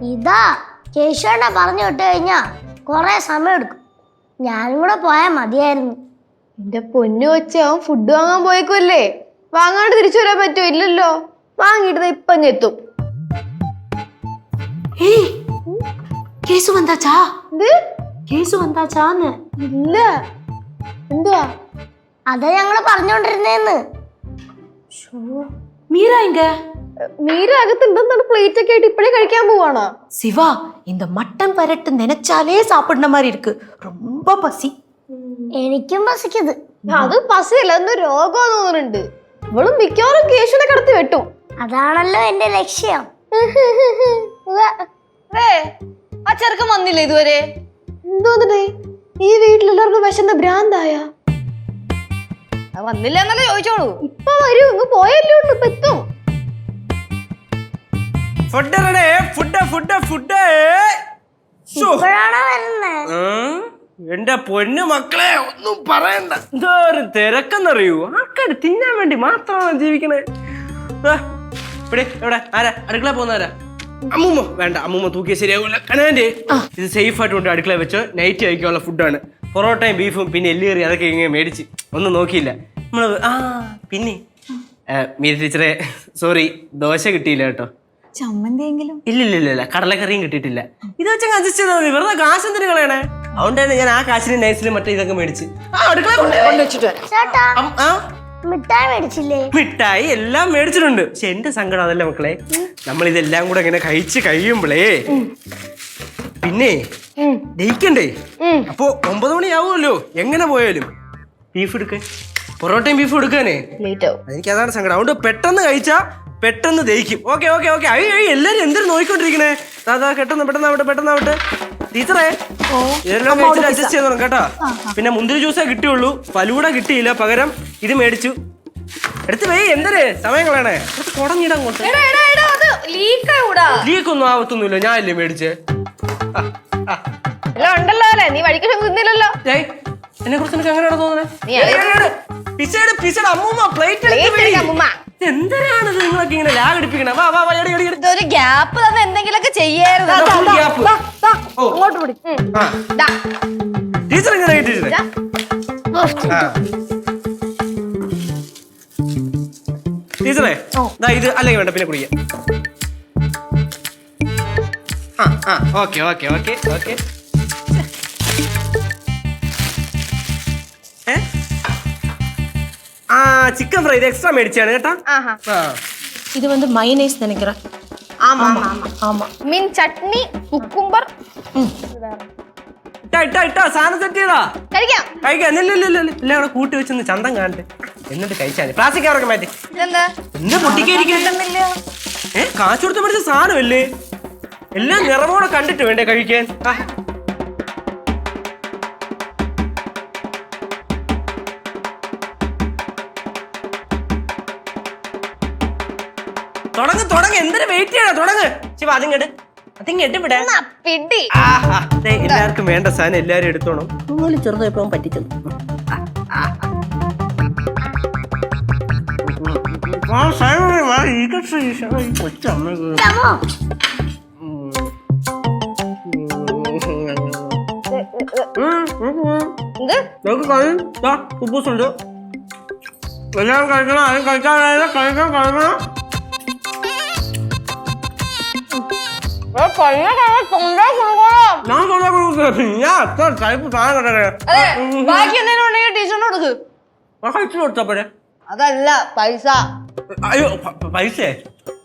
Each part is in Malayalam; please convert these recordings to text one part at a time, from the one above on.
ഇതാ കേശവണ്ണ പറഞ്ഞു വിട്ട് കഴിഞ്ഞാ കൊറേ സമയം എടുക്കും. ഞാനും കൂടെ പോയാൽ മതിയായിരുന്നു. എന്റെ പൊന്നു കൊച്ചേ, അവൻ ഫുഡ് വാങ്ങാൻ പോയേക്കുമല്ലേ, വാങ്ങാണ്ട് തിരിച്ചു വരാൻ പറ്റുമോ? ഇല്ലല്ലോ, വാങ്ങിയിട്ട് ഇപ്പം എത്തും. കേസു വന്നാച്ചാ? എന്ത് കേസു വന്നാച്ചാന്ന്? ഇല്ല. എന്തുവാ? അതാ ഞങ്ങള് പറഞ്ഞോണ്ടിരുന്നേന്ന്. മീര എങ്ക? മീര അകത്തുണ്ടെന്നാണ് പ്ലേറ്റ് ഒക്കെ ആയിട്ട് ഇപ്പഴേ കഴിക്കാൻ പോവാണോ? சிவா, இந்த மட்டன் பரட்டு நினைச்சாலே சாப்பிடுற மாதிரி இருக்கு. ரொம்ப பசி. എനിക്കും പസിക്കത്. അത് പസിയല്ല, എന്തോ രോഗം തോന്നുന്നുണ്ട്. ഇവളും മിക്കവാറും കേശുവിനെ കടത്തി വെട്ടും. അതാണല്ലോ എന്റെ ലക്ഷ്യം. ആ ചെറുക്കൻ വന്നില്ല ഇതുവരെ. എന്തോന്നേ ഈ വീട്ടിലെല്ലാവർക്കും വിശന്ന ഭ്രാന്തായ? വന്നില്ല എന്നല്ലേ ചോദിച്ചോളൂ. ഇപ്പൊ വരൂ, ഇങ്ങ് പോയല്ലേ ഉള്ളൂ, ഇപ്പൊ എത്തും. ഇപ്പോഴാണോ വരുന്നേ? എന്റെ പൊന്നു മക്കളെ, ഒന്നും പറയണ്ട. ഇതൊരു തിരക്കെന്നറിയൂ. ആൾക്കാർ തിന്നാൻ വേണ്ടി മാത്രമാണ് ജീവിക്കണേ. ഇവിടെ ആരാ അടുക്കള പോകുന്നാരാ? അമ്മൂമ്മ. വേണ്ട, അമ്മൂമ്മ തൂക്കിയ ശരിയാകൂല. കനാൻഡേ, ഇത് സേഫ് ആയിട്ട് കൊണ്ട് അടുക്കള വെച്ച് നൈറ്റ് കഴിക്കാനുള്ള ഫുഡാണ്. പൊറോട്ടയും ബീഫും പിന്നെ എല്ലുകറി അതൊക്കെ ഇങ്ങനെ മേടിച്ച് ഒന്നും നോക്കിയില്ല നമ്മള്. പിന്നെ മീര ടീച്ചറെ, സോറി, ദോശ കിട്ടിയില്ല കേട്ടോ. ചമ്മന്തിയെങ്കിലും? ഇല്ല, കടലക്കറിയും കിട്ടിയിട്ടില്ല. ഇത് വെച്ച് അഡ്ജസ്റ്റ് ചെയ്താൽ മതി, വെറുതെ കാശ് എന്തിനു കളയണേ? അതുകൊണ്ടാണ് ഞാൻ ആ കാശിന് നൈസിലും മറ്റേ ഇതൊക്കെ മേടിച്ച് ചേട്ടാ, മിഠായി മേടിച്ചില്ലേ? മിഠായി എല്ലാം മേടിച്ചിട്ടുണ്ട്. പക്ഷെ എന്റെ സങ്കടം അതല്ല മക്കളെ, നമ്മളിതെല്ലാം കൂടെ ഇങ്ങനെ കഴിച്ച് കഴിയുമ്പോളേ പിന്നെ ദഹിക്കണ്ടേ? അപ്പൊ 9 മണിയാവുമല്ലോ എങ്ങനെ പോയാലും. ബീഫ് എടുക്കാൻ, പൊറോട്ടയും ബീഫും എടുക്കാനേ എനിക്ക് അതാണ് സങ്കടം. അതുകൊണ്ട് പെട്ടെന്ന് കഴിച്ചാ പെട്ടെന്ന് ദഹിക്കും. ഓക്കെ. എല്ലാരും എന്തൊരു നോയിക്കൊണ്ടിരിക്കണേ? അതാ പെട്ടെന്നാവട്ടെ. ടീച്ചറേ, ഇതെല്ലാം കഴിച്ചിട്ട് അഡ്ജസ്റ്റ് ചെയ്തോണം കേട്ടോ. പിന്നെ മുന്തിരി ജ്യൂസേ കിട്ടിയുള്ളൂ, ഫലൂഡ കിട്ടിയില്ല, പകരം ഇത് മേടിച്ചു. എടുത്ത് പോയി എന്തൊരു സമയങ്ങളാണ് തുടങ്ങിയിടങ്ങോട്ട്. ലീക്കൊന്നും ആവത്തൊന്നുമില്ല, ഞാനല്ലേ മേടിച്ചേ. ഉണ്ടല്ലോ അല്ലേ, നീ വഴിക്ക് തിന്നില്ലല്ലോ. എന്നെ കുറിച്ച് എനിക്ക് അങ്ങനെയാണ് തോന്നുന്നത്. അമ്മൂമ്മ പ്ലേറ്റ് എന്തിനാണ് നിങ്ങളൊക്കെ ഇങ്ങനെ ലാഗ് അടിപ്പിക്കണേ? ഒരു ഗ്യാപ്പ് തന്നെ എന്തെങ്കിലുമൊക്കെ ചെയ്യായിരുന്നു. ടീച്ചർ എങ്ങനെ ടീച്ചറെ? ടീച്ചറെ, ഇത് അല്ലെങ്കിൽ വേണ്ട, പിന്നെ കുടിക്കാം. ഓക്കെ. ചിക്കൻ ഫ്രൈ എക്സ്ട്രാ മേടിച്ചാണ് കേട്ടാ. இது வந்து மைனஸ் நினைக்கிறேன். ஆமா. மீன் சட்னி, குக்கும்பர். സാധനം സെറ്റ് ചെയ്താ കഴിക്കാം. എല്ലാം കൂടെ കൂട്ടി വെച്ചൊന്ന് ചന്തം കാണട്ടെ, എന്നിട്ട് കഴിച്ചാൽ. പ്ലാസ്റ്റിക് കവറൊക്കെ മാറ്റി. എന്താ പൊട്ടിക്കാതിരിക്കുന്നില്ല? കാശ് കൊടുത്ത് പഠിച്ച സാധനമല്ലേ, എല്ലാം നിറമോടെ കണ്ടിട്ട് വേണ്ടേ കഴിക്കാൻ? തുടങ്ങ് എന്തിനു വെയിറ്റ് ചെയ്യണം? തുടങ്ങ് ശിവ, അതിങ്ങട്ട് വിടാ. എല്ലാവർക്കും വേണ്ട സാധനം എല്ലാരും എടുത്തോണം. ചെറുതായപ്പോ പറ്റിക്കുന്നു. കുബൂസുണ്ട്, എല്ലാവരും കഴിക്കണം. ആരും കഴിക്കണം. അതല്ല പൈസ. അയ്യോ, പൈസ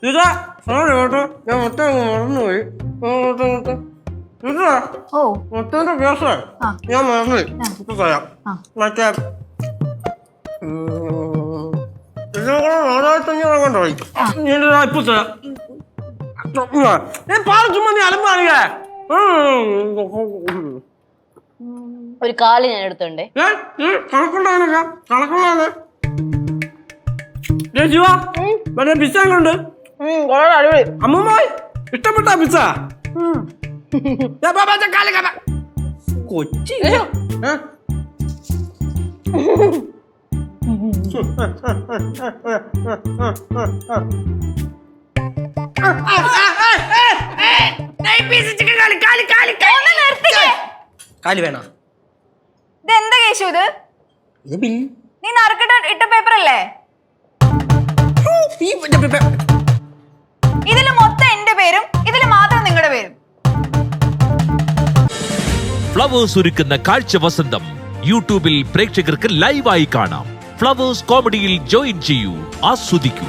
ഇതാ കേട്ടോ, ഞാൻ മൊത്തം മറന്നുപോയി. മൊത്തത്തിന്റെ കേസ് ഞാൻ മറന്നുപോയി. ഇപ്പൊ പറയാം. മറ്റേ 4500 കൊണ്ടുപോയി. ഇപ്പൊ തരാം. ചുമ്മാ നീ അലമ്പാണിക. ഒരു കാല് ഞാൻ എടുത്തോണ്ടേ. കണക്കുണ്ടാണ്. പിസ്സ കൊണ്ട് അമ്മൂമ്മ ഇഷ്ടപ്പെട്ട പിസ്സ കൊച്ചി. കാല് വേണ ഇത് എന്താ കേശു ഇത്? ഇത് ബിൽ നീ നറുക്കിട്ട് ഇട്ട പേപ്പർ അല്ലേ? ഇതില് മൊത്തം എന്റെ പേരും ഇതില് മാത്രം നിങ്ങളുടെ പേരും. ഫ്ലവേഴ്സ് ഒരുക്കുന്ന കാഴ്ച വസന്തം യൂട്യൂബിൽ പ്രേക്ഷകർക്ക് ലൈവായി കാണാം. ഫ്ലവേഴ്സ് കോമഡിയിൽ ജോയിൻ ചെയ്യൂ, ആസ്വദിക്കൂ.